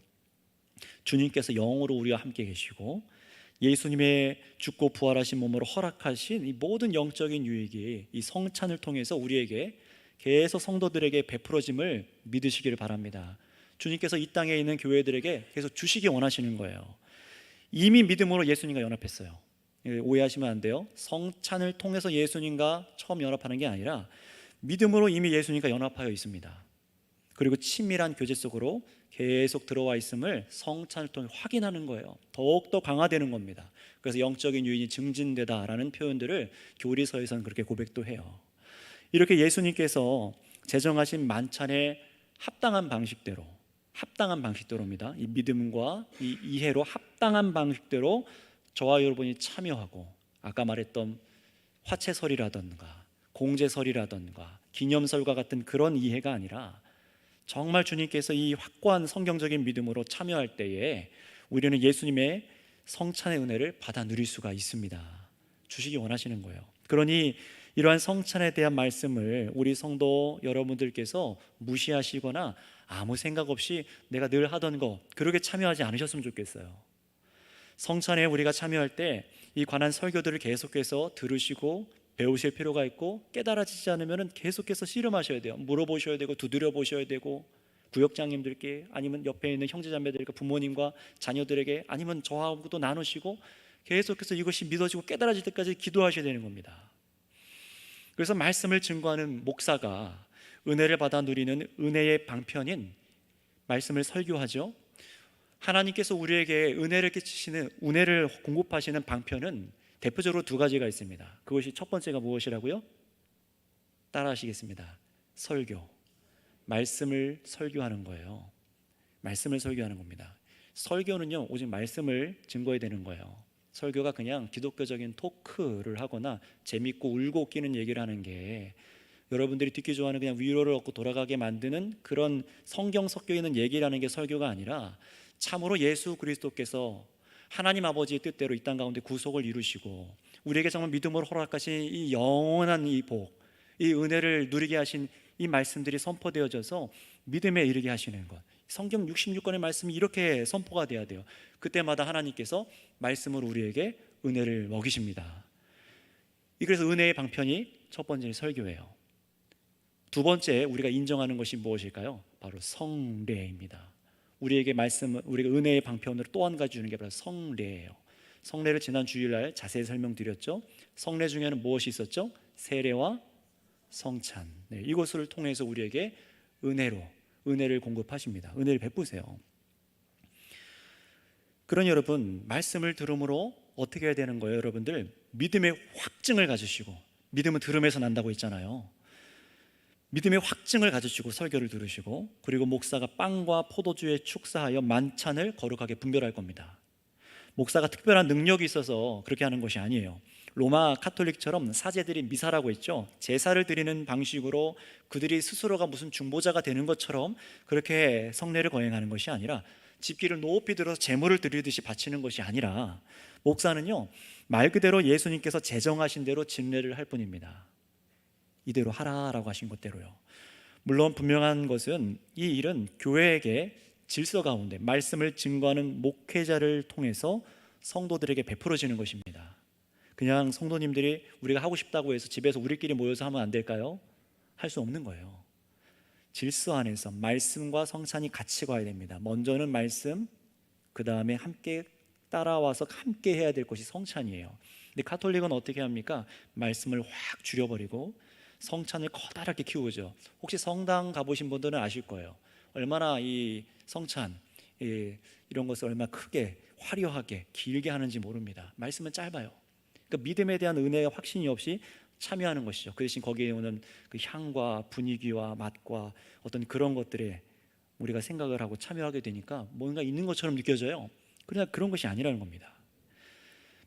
주님께서 영으로 우리와 함께 계시고 예수님의 죽고 부활하신 몸으로 허락하신 이 모든 영적인 유익이 이 성찬을 통해서 우리에게 계속 성도들에게 베풀어짐을 믿으시기를 바랍니다. 주님께서 이 땅에 있는 교회들에게 계속 주시기 원하시는 거예요. 이미 믿음으로 예수님과 연합했어요. 오해하시면 안 돼요. 성찬을 통해서 예수님과 처음 연합하는 게 아니라 믿음으로 이미 예수님과 연합하여 있습니다. 그리고 친밀한 교제 속으로 계속 들어와 있음을 성찬을 통해 확인하는 거예요. 더욱더 강화되는 겁니다. 그래서 영적인 유인이 증진되다라는 표현들을 교리서에서는 그렇게 고백도 해요. 이렇게 예수님께서 제정하신 만찬의 합당한 방식대로입니다. 이 믿음과 이 이해로 합당한 방식대로 저와 여러분이 참여하고 아까 말했던 화채설이라든가 공제설이라든가 기념설과 같은 그런 이해가 아니라 정말 주님께서 이 확고한 성경적인 믿음으로 참여할 때에 우리는 예수님의 성찬의 은혜를 받아 누릴 수가 있습니다. 주시기 원하시는 거예요. 그러니 이러한 성찬에 대한 말씀을 우리 성도 여러분들께서 무시하시거나 아무 생각 없이 내가 늘 하던 거 그렇게 참여하지 않으셨으면 좋겠어요. 성찬에 우리가 참여할 때 이 관한 설교들을 계속해서 들으시고 배우실 필요가 있고 깨달아지지 않으면 계속해서 씨름하셔야 돼요. 물어보셔야 되고 두드려 보셔야 되고 구역장님들께 아니면 옆에 있는 형제자매들과 부모님과 자녀들에게 아니면 저하고도 나누시고 계속해서 이것이 믿어지고 깨달아질 때까지 기도하셔야 되는 겁니다. 그래서 말씀을 증거하는 목사가 은혜를 받아 누리는 은혜의 방편인 말씀을 설교하죠. 하나님께서 우리에게 은혜를 끼치시는 은혜를 공급하시는 방편은 대표적으로 두 가지가 있습니다. 그것이 첫 번째가 무엇이라고요? 따라하시겠습니다. 설교. 말씀을 설교하는 거예요. 말씀을 설교하는 겁니다. 설교는요 오직 말씀을 증거해야 되는 거예요. 설교가 그냥 기독교적인 토크를 하거나 재밌고 울고 웃기는 얘기를 하는 게 여러분들이 듣기 좋아하는 그냥 위로를 얻고 돌아가게 만드는 그런 성경 섞여 있는 얘기라는 게 설교가 아니라 참으로 예수 그리스도께서 하나님 아버지의 뜻대로 이 땅 가운데 구속을 이루시고 우리에게 정말 믿음으로 허락하신 이 영원한 이 복, 이 은혜를 누리게 하신 이 말씀들이 선포되어져서 믿음에 이르게 하시는 것. 성경 66권의 말씀이 이렇게 선포가 돼야 돼요. 그때마다 하나님께서 말씀으로 우리에게 은혜를 먹이십니다. 그래서 은혜의 방편이 첫 번째 설교예요. 두 번째 우리가 인정하는 것이 무엇일까요? 바로 성례입니다. 우리에게 우리가 은혜의 방편으로 또 한 가지 주는 게 바로 성례예요. 성례를 지난 주일날 자세히 설명드렸죠. 성례 중에는 무엇이 있었죠? 세례와 성찬. 이것을 통해서 우리에게 은혜를 공급하십니다. 은혜를 베푸세요. 그러니 여러분 말씀을 들음으로 어떻게 해야 되는 거예요? 여러분들 믿음의 확증을 가지시고, 믿음은 들음에서 난다고 했잖아요. 믿음의 확증을 가지시고 설교를 들으시고, 그리고 목사가 빵과 포도주에 축사하여 만찬을 거룩하게 분별할 겁니다. 목사가 특별한 능력이 있어서 그렇게 하는 것이 아니에요. 로마 카톨릭처럼 사제들이 미사라고 했죠. 제사를 드리는 방식으로 그들이 스스로가 무슨 중보자가 되는 것처럼 그렇게 성례를 거행하는 것이 아니라, 집기를 높이 들어서 제물을 드리듯이 바치는 것이 아니라, 목사는요 말 그대로 예수님께서 제정하신 대로 진례를 할 뿐입니다. 이대로 하라라고 하신 것대로요. 물론 분명한 것은 이 일은 교회에게 질서 가운데 말씀을 증거하는 목회자를 통해서 성도들에게 베풀어지는 것입니다. 그냥 성도님들이 우리가 하고 싶다고 해서 집에서 우리끼리 모여서 하면 안 될까요? 할 수 없는 거예요. 질서 안에서 말씀과 성찬이 같이 가야 됩니다. 먼저는 말씀, 그 다음에 함께 따라와서 함께 해야 될 것이 성찬이에요. 근데 카톨릭은 어떻게 합니까? 말씀을 확 줄여버리고 성찬을 커다랗게 키우죠. 혹시 성당 가보신 분들은 아실 거예요. 얼마나 이 성찬 이런 것을 얼마나 크게 화려하게 길게 하는지 모릅니다. 말씀은 짧아요. 그러니까 믿음에 대한 은혜의 확신이 없이 참여하는 것이죠. 그 대신 거기에 오는 그 향과 분위기와 맛과 어떤 그런 것들에 우리가 생각을 하고 참여하게 되니까 뭔가 있는 것처럼 느껴져요. 그러나 그런 것이 아니라는 겁니다.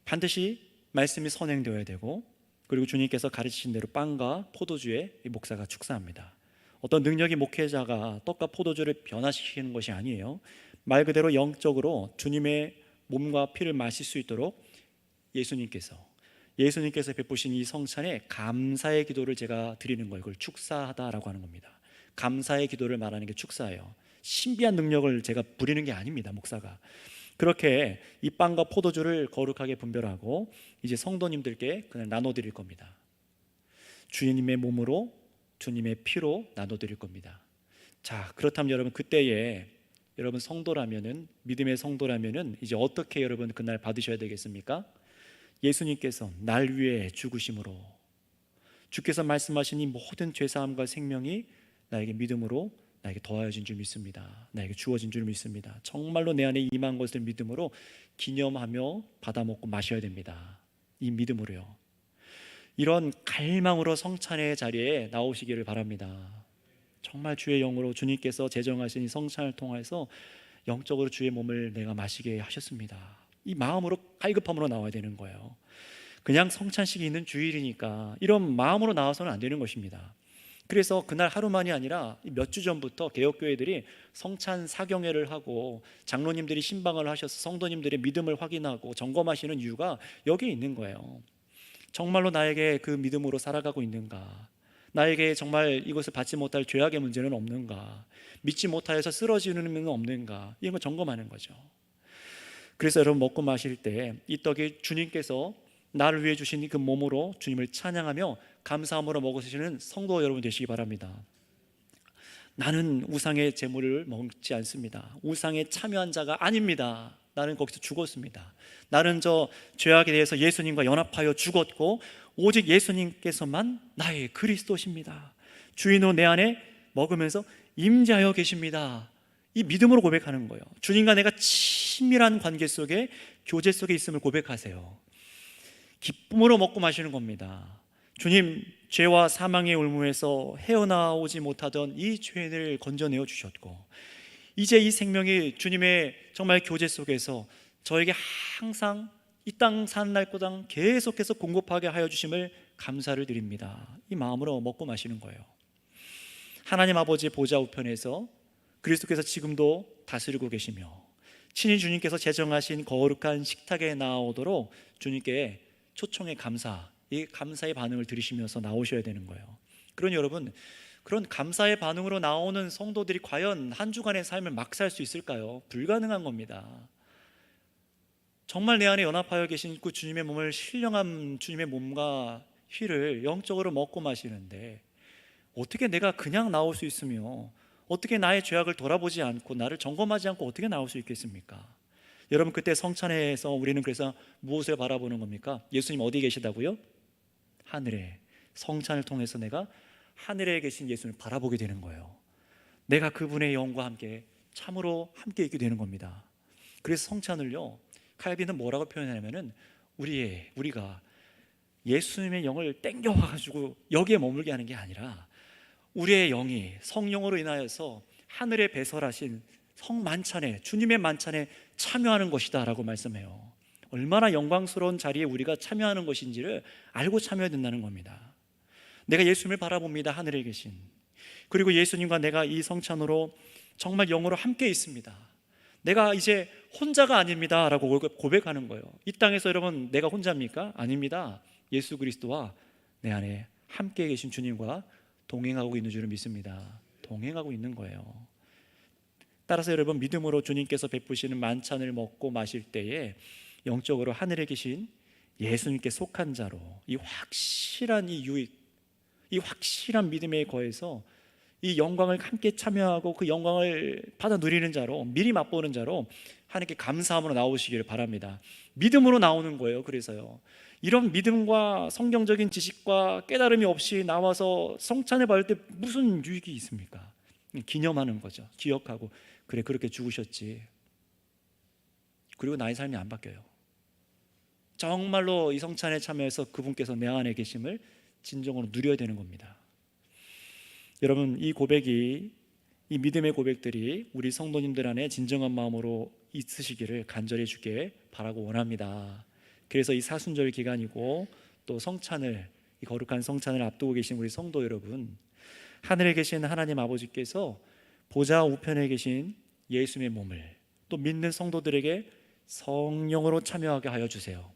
반드시 말씀이 선행되어야 되고, 그리고 주님께서 가르치신 대로 빵과 포도주에 이 목사가 축사합니다. 어떤 능력이 목회자가 떡과 포도주를 변화시키는 것이 아니에요. 말 그대로 영적으로 주님의 몸과 피를 마실 수 있도록 예수님께서 베푸신 이 성찬에 감사의 기도를 제가 드리는 거예요. 그걸 축사하다라고 하는 겁니다. 감사의 기도를 말하는 게 축사예요. 신비한 능력을 제가 부리는 게 아닙니다. 목사가 그렇게 이 빵과 포도주를 거룩하게 분별하고 이제 성도님들께 그냥 나눠드릴 겁니다. 주님의 몸으로 주님의 피로 나눠드릴 겁니다. 자, 그렇다면 여러분, 그때에 여러분 성도라면은, 믿음의 성도라면은 이제 어떻게 여러분 그날 받으셔야 되겠습니까? 예수님께서 날 위해 죽으심으로, 주께서 말씀하신 이 모든 죄사함과 생명이 나에게 믿음으로 나에게 더하여진 줄 믿습니다. 나에게 주어진 줄 믿습니다. 정말로 내 안에 임한 것을 믿음으로 기념하며 받아 먹고 마셔야 됩니다. 이 믿음으로요. 이런 갈망으로 성찬의 자리에 나오시기를 바랍니다. 정말 주의 영으로 주님께서 제정하신 이 성찬을 통해서 영적으로 주의 몸을 내가 마시게 하셨습니다. 이 마음으로 갈급함으로 나와야 되는 거예요. 그냥 성찬식이 있는 주일이니까 이런 마음으로 나와서는 안 되는 것입니다. 그래서 그날 하루만이 아니라 몇 주 전부터 개혁교회들이 성찬 사경회를 하고 장로님들이 신방을 하셔서 성도님들의 믿음을 확인하고 점검하시는 이유가 여기에 있는 거예요. 정말로 나에게 그 믿음으로 살아가고 있는가? 나에게 정말 이것을 받지 못할 죄악의 문제는 없는가? 믿지 못하여서 쓰러지는 문제는 없는가? 이런 걸 점검하는 거죠. 그래서 여러분 먹고 마실 때 이 떡이 주님께서 나를 위해 주신 그 몸으로 주님을 찬양하며 감사함으로 먹으시는 성도 여러분 되시기 바랍니다. 나는 우상의 제물을 먹지 않습니다. 우상에 참여한 자가 아닙니다. 나는 거기서 죽었습니다. 나는 저 죄악에 대해서 예수님과 연합하여 죽었고 오직 예수님께서만 나의 그리스도십니다. 주인으로 내 안에 먹으면서 임재하여 계십니다. 이 믿음으로 고백하는 거예요. 주님과 내가 친밀한 관계 속에, 교제 속에 있음을 고백하세요. 기쁨으로 먹고 마시는 겁니다. 주님, 죄와 사망의 올무에서 헤어나오지 못하던 이 죄인을 건져내어 주셨고 이제 이 생명이 주님의 정말 교제 속에서 저에게 항상 이 땅 사는 날보다 계속해서 공급하게 하여 주심을 감사를 드립니다. 이 마음으로 먹고 마시는 거예요. 하나님 아버지의 보좌 우편에서 그리스도께서 지금도 다스리고 계시며 친히 주님께서 제정하신 거룩한 식탁에 나오도록 주님께 초청의 감사, 이 감사의 반응을 들으시면서 나오셔야 되는 거예요. 그러니 여러분, 그런 감사의 반응으로 나오는 성도들이 과연 한 주간의 삶을 막 살 수 있을까요? 불가능한 겁니다. 정말 내 안에 연합하여 계신 그 주님의 몸을, 신령한 주님의 몸과 피를 영적으로 먹고 마시는데 어떻게 내가 그냥 나올 수 있으며 어떻게 나의 죄악을 돌아보지 않고 나를 점검하지 않고 어떻게 나올 수 있겠습니까? 여러분, 그때 성찬회에서 우리는 그래서 무엇을 바라보는 겁니까? 예수님 어디 계시다고요? 하늘에. 성찬을 통해서 내가 하늘에 계신 예수님을 바라보게 되는 거예요. 내가 그분의 영과 함께 참으로 함께 있게 되는 겁니다. 그래서 성찬을요, 칼빈은 뭐라고 표현하냐면은 우리가 예수님의 영을 땡겨와가지고 여기에 머물게 하는 게 아니라 우리의 영이 성령으로 인하여서 하늘에 배설하신 성만찬에, 주님의 만찬에 참여하는 것이다 라고 말씀해요. 얼마나 영광스러운 자리에 우리가 참여하는 것인지를 알고 참여해야 된다는 겁니다. 내가 예수님을 바라봅니다. 하늘에 계신. 그리고 예수님과 내가 이 성찬으로 정말 영으로 함께 있습니다. 내가 이제 혼자가 아닙니다 라고 고백하는 거예요. 이 땅에서 여러분 내가 혼자입니까? 아닙니다. 예수 그리스도와 내 안에 함께 계신 주님과 동행하고 있는 줄을 믿습니다. 동행하고 있는 거예요. 따라서 여러분, 믿음으로 주님께서 베푸시는 만찬을 먹고 마실 때에 영적으로 하늘에 계신 예수님께 속한 자로 이 확실한 이 유익, 이 확실한 믿음에 거해서 이 영광을 함께 참여하고 그 영광을 받아 누리는 자로, 미리 맛보는 자로 하나님께 감사함으로 나오시기를 바랍니다. 믿음으로 나오는 거예요. 그래서요, 이런 믿음과 성경적인 지식과 깨달음이 없이 나와서 성찬을 받을 때 무슨 유익이 있습니까? 기념하는 거죠. 기억하고, 그래 그렇게 죽으셨지. 그리고 나의 삶이 안 바뀌어요. 정말로 이 성찬에 참여해서 그분께서 내 안에 계심을 진정으로 누려야 되는 겁니다. 여러분, 이 고백이, 이 믿음의 고백들이 우리 성도님들 안에 진정한 마음으로 있으시기를 간절히 주께 바라고 원합니다. 그래서 이 사순절 기간이고 또 성찬을, 이 거룩한 성찬을 앞두고 계신 우리 성도 여러분, 하늘에 계신 하나님 아버지께서 보좌 우편에 계신 예수님의 몸을 또 믿는 성도들에게 성령으로 참여하게 하여 주세요.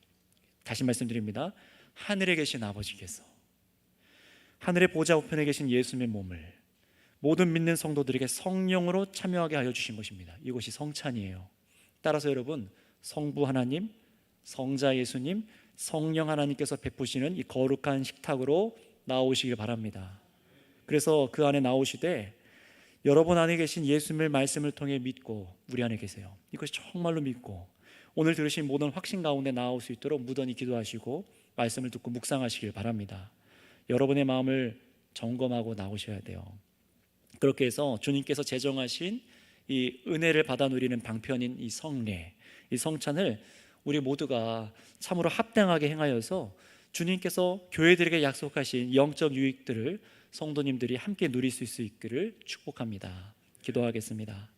다시 말씀드립니다. 하늘에 계신 아버지께서 하늘의 보좌 우편에 계신 예수님의 몸을 모든 믿는 성도들에게 성령으로 참여하게 하여 주신 것입니다. 이것이 성찬이에요. 따라서 여러분, 성부 하나님, 성자 예수님, 성령 하나님께서 베푸시는 이 거룩한 식탁으로 나오시길 바랍니다. 그래서 그 안에 나오시되 여러분 안에 계신 예수님의 말씀을 통해 믿고 우리 안에 계세요. 이것이 정말로 믿고 오늘 들으신 모든 확신 가운데 나올 수 있도록 무던히 기도하시고 말씀을 듣고 묵상하시길 바랍니다. 여러분의 마음을 점검하고 나오셔야 돼요. 그렇게 해서 주님께서 제정하신 이 은혜를 받아 누리는 방편인 이 성례, 이 성찬을 우리 모두가 참으로 합당하게 행하여서 주님께서 교회들에게 약속하신 영적 유익들을 성도님들이 함께 누릴 수 있기를 축복합니다. 기도하겠습니다.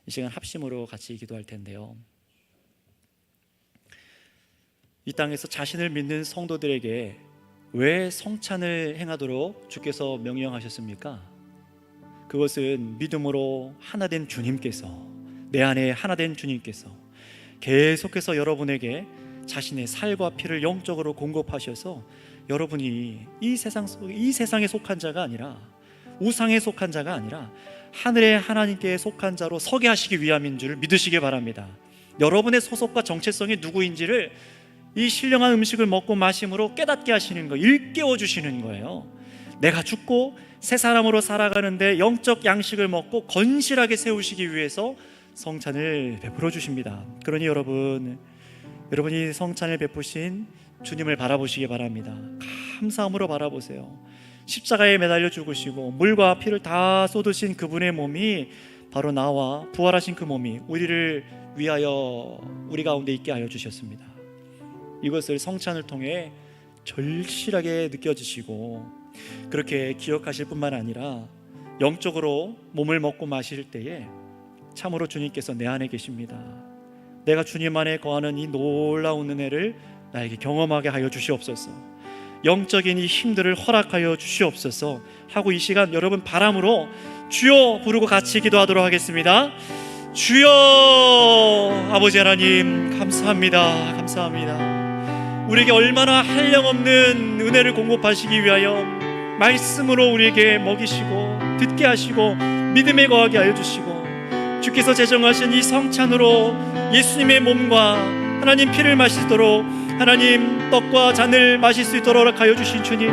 이 시간 합심으로 같이 기도할 텐데요, 이 땅에서 자신을 믿는 성도들에게 왜 성찬을 행하도록 주께서 명령하셨습니까? 그것은 믿음으로 하나된 주님께서, 내 안에 하나된 주님께서 계속해서 여러분에게 자신의 살과 피를 영적으로 공급하셔서 여러분이 이 세상에 속한 자가 아니라, 우상에 속한 자가 아니라 하늘의 하나님께 속한 자로 서게 하시기 위함인 줄 믿으시기 바랍니다. 여러분의 소속과 정체성이 누구인지를 이 신령한 음식을 먹고 마심으로 깨닫게 하시는 거, 일깨워 주시는 거예요. 내가 죽고 새 사람으로 살아가는데 영적 양식을 먹고 건실하게 세우시기 위해서 성찬을 베풀어 주십니다. 그러니 여러분이 성찬을 베푸신 주님을 바라보시기 바랍니다. 감사함으로 바라보세요. 십자가에 매달려 죽으시고 물과 피를 다 쏟으신 그분의 몸이 바로 나와 부활하신 그 몸이 우리를 위하여 우리 가운데 있게 하여 주셨습니다. 이것을 성찬을 통해 절실하게 느껴지시고 그렇게 기억하실 뿐만 아니라 영적으로 몸을 먹고 마실 때에 참으로 주님께서 내 안에 계십니다. 내가 주님 안에 거하는 이 놀라운 은혜를 나에게 경험하게 하여 주시옵소서. 영적인 이 힘들을 허락하여 주시옵소서 하고 이 시간 여러분 바람으로 주여 부르고 같이 기도하도록 하겠습니다. 주여, 아버지 하나님 감사합니다. 감사합니다. 우리에게 얼마나 한량없는 은혜를 공급하시기 위하여 말씀으로 우리에게 먹이시고 듣게 하시고 믿음에 거하게 하여 주시고 주께서 제정하신 이 성찬으로 예수님의 몸과 하나님 피를 마시도록, 하나님 떡과 잔을 마실 수 있도록 하여 주신 주님,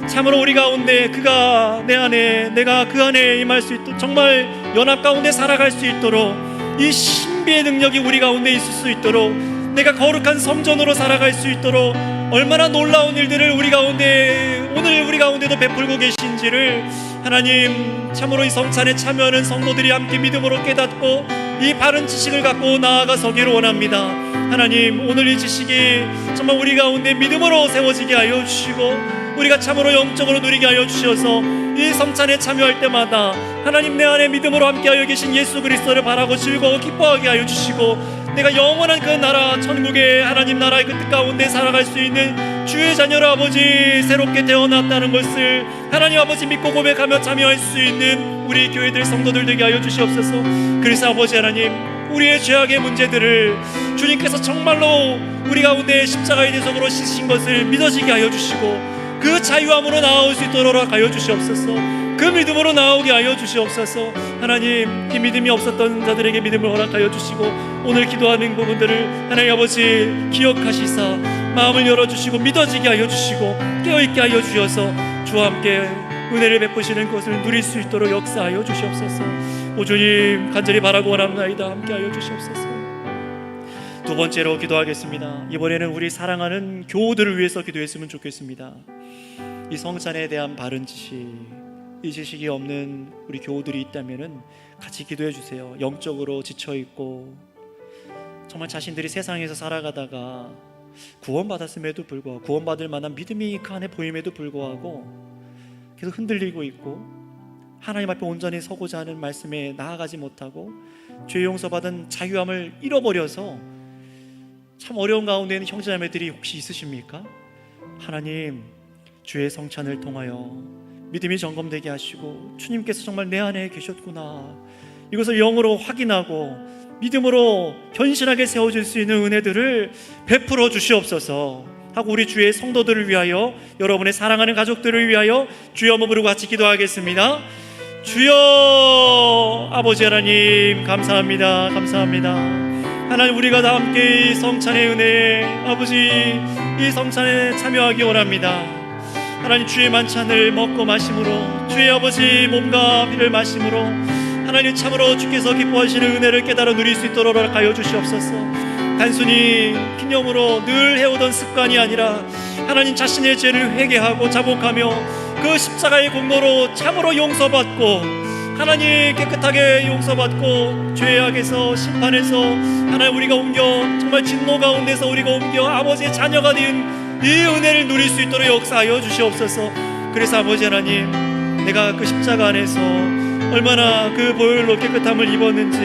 참으로 우리 가운데 그가 내 안에, 내가 그 안에 임할 수 있도록, 정말 연합 가운데 살아갈 수 있도록, 이 신비의 능력이 우리 가운데 있을 수 있도록, 내가 거룩한 성전으로 살아갈 수 있도록 얼마나 놀라운 일들을 우리 가운데, 오늘 우리 가운데도 베풀고 계신지를 하나님 참으로 이 성찬에 참여하는 성도들이 함께 믿음으로 깨닫고 이 바른 지식을 갖고 나아가서기를 원합니다. 하나님, 오늘 이 지식이 정말 우리 가운데 믿음으로 세워지게 하여 주시고 우리가 참으로 영적으로 누리게 하여 주셔서 이 성찬에 참여할 때마다 하나님 내 안에 믿음으로 함께하여 계신 예수 그리스도를 바라고 즐거워 기뻐하게 하여 주시고 내가 영원한 그 나라, 천국의 하나님 나라의 그 뜻 가운데 살아갈 수 있는 주의 자녀로 아버지 새롭게 태어났다는 것을 하나님 아버지 믿고 고백하며 참여할 수 있는 우리 교회들 성도들 되게 하여 주시옵소서. 그래서 아버지 하나님, 우리의 죄악의 문제들을 주님께서 정말로 우리 가운데 십자가의 대속으로 씻으신 것을 믿어지게 하여 주시고 그 자유함으로 나아올 수 있도록 하여 주시옵소서. 그 믿음으로 나오게 하여 주시옵소서. 하나님, 이 믿음이 없었던 자들에게 믿음을 허락하여 주시고 오늘 기도하는 부분들을 하나님 아버지 기억하시사 마음을 열어주시고 믿어지게 하여 주시고 깨어있게 하여 주셔서 주와 함께 은혜를 베푸시는 것을 누릴 수 있도록 역사하여 주시옵소서. 오 주님, 간절히 바라고 원합나이다. 함께 하여 주시옵소서. 두 번째로 기도하겠습니다. 이번에는 우리 사랑하는 교우들을 위해서 기도했으면 좋겠습니다. 이 성찬에 대한 바른 지식, 이 지식이 없는 우리 교우들이 있다면 같이 기도해 주세요. 영적으로 지쳐있고 정말 자신들이 세상에서 살아가다가 구원받았음에도 불구하고 구원받을 만한 믿음이 그 안에 보임에도 불구하고 계속 흔들리고 있고 하나님 앞에 온전히 서고자 하는 말씀에 나아가지 못하고 죄 용서받은 자유함을 잃어버려서 참 어려운 가운데 있는 형제자매들이 혹시 있으십니까? 하나님, 주의 성찬을 통하여 믿음이 점검되게 하시고 주님께서 정말 내 안에 계셨구나, 이것을 영으로 확인하고 믿음으로 견실하게 세워질 수 있는 은혜들을 베풀어 주시옵소서 하고 우리 주의 성도들을 위하여, 여러분의 사랑하는 가족들을 위하여 주여 한번 부르고 같이 기도하겠습니다. 주여, 아버지 하나님 감사합니다. 감사합니다. 하나님, 우리가 다 함께 이 성찬의 은혜, 아버지 이 성찬에 참여하기 원합니다. 하나님, 주의 만찬을 먹고 마심으로, 주의 아버지 몸과 피를 마심으로 하나님 참으로 주께서 기뻐하시는 은혜를 깨달아 누릴 수 있도록 하여 주시옵소서. 단순히 기념으로 늘 해오던 습관이 아니라 하나님 자신의 죄를 회개하고 자복하며 그 십자가의 공로로 참으로 용서받고 하나님 깨끗하게 용서받고 죄악에서 심판에서 하나님 우리가 옮겨 정말 진노 가운데서 우리가 옮겨 아버지의 자녀가 된 이 은혜를 누릴 수 있도록 역사하여 주시옵소서. 그래서 아버지 하나님, 내가 그 십자가 안에서 얼마나 그 보혈로 깨끗함을 입었는지,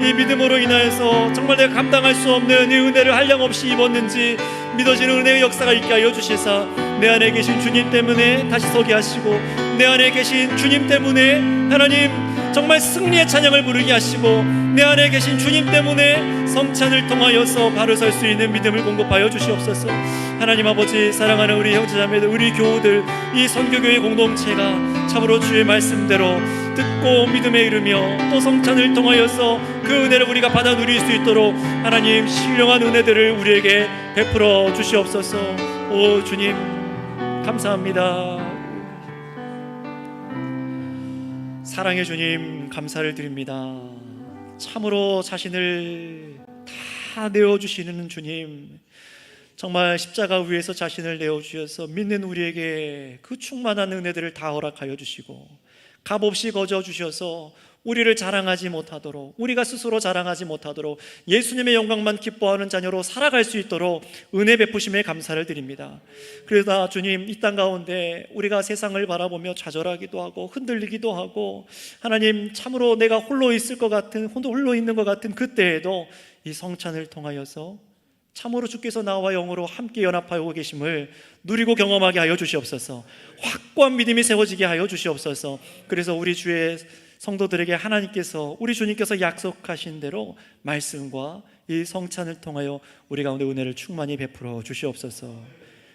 이 믿음으로 인하여서 정말 내가 감당할 수 없는 이 은혜를 한량없이 입었는지 믿어지는 은혜의 역사가 있게 하여 주시사 내 안에 계신 주님 때문에 다시 서게 하시고, 내 안에 계신 주님 때문에 하나님 정말 승리의 찬양을 부르게 하시고, 내 안에 계신 주님 때문에 성찬을 통하여서 바로 설 수 있는 믿음을 공급하여 주시옵소서. 하나님 아버지, 사랑하는 우리 형제자매들, 우리 교우들, 이 선교교회 공동체가 참으로 주의 말씀대로 듣고 믿음에 이르며 또 성찬을 통하여서 그 은혜를 우리가 받아 누릴 수 있도록 하나님 신령한 은혜들을 우리에게 베풀어 주시옵소서. 오 주님 감사합니다. 사랑의 주님 감사를 드립니다. 참으로 자신을 다 내어주시는 주님, 정말 십자가 위에서 자신을 내어주셔서 믿는 우리에게 그 충만한 은혜들을 다 허락하여 주시고 값없이 거저 주셔서 우리를 자랑하지 못하도록, 우리가 스스로 자랑하지 못하도록 예수님의 영광만 기뻐하는 자녀로 살아갈 수 있도록 은혜 베푸심에 감사를 드립니다. 그러다 주님, 이 땅 가운데 우리가 세상을 바라보며 좌절하기도 하고 흔들리기도 하고 하나님 참으로 내가 홀로 있을 것 같은, 홀로 있는 것 같은 그때에도 이 성찬을 통하여서 참으로 주께서 나와 영으로 함께 연합하여 계심을 누리고 경험하게 하여 주시옵소서. 확고한 믿음이 세워지게 하여 주시옵소서. 그래서 우리 주의 성도들에게 하나님께서, 우리 주님께서 약속하신 대로 말씀과 이 성찬을 통하여 우리 가운데 은혜를 충만히 베풀어 주시옵소서.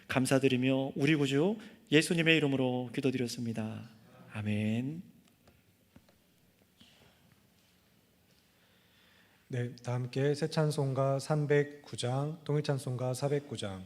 감사드리며 우리 구주 예수님의 이름으로 기도드렸습니다. 아멘. 네, 다 함께 새 찬송가 309장, 통일 찬송가 409장,